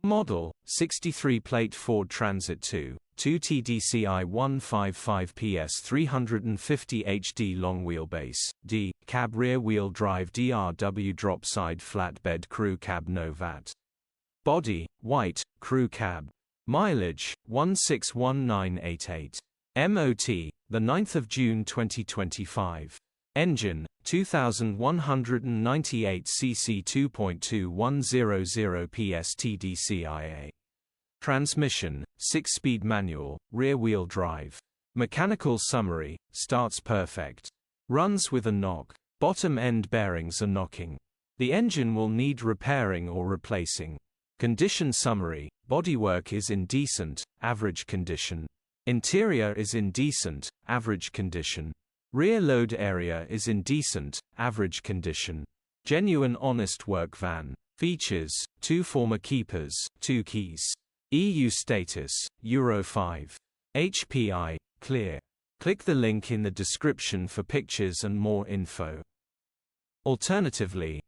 Model, 63-plate Ford Transit 2 TDCI-155PS 350 HD long wheelbase, D, cab rear-wheel drive DRW drop-side flatbed crew cab no VAT. Body, white, crew cab. Mileage, 161988. MOT, 9 June 2025. Engine, 2198 cc 2.2100 PS TDCI-A. Transmission, 6-speed manual, rear-wheel drive. Mechanical summary, starts perfect. Runs with a knock. Bottom end bearings are knocking. The engine will need repairing or replacing. Condition summary, bodywork is in decent, average condition. Interior is in decent, average condition. Rear load area is in decent, average condition. Genuine honest work van. Features, 2 former keepers, 2 keys. EU status, Euro 5. HPI, clear. Click the link in the description for pictures and more info. Alternatively,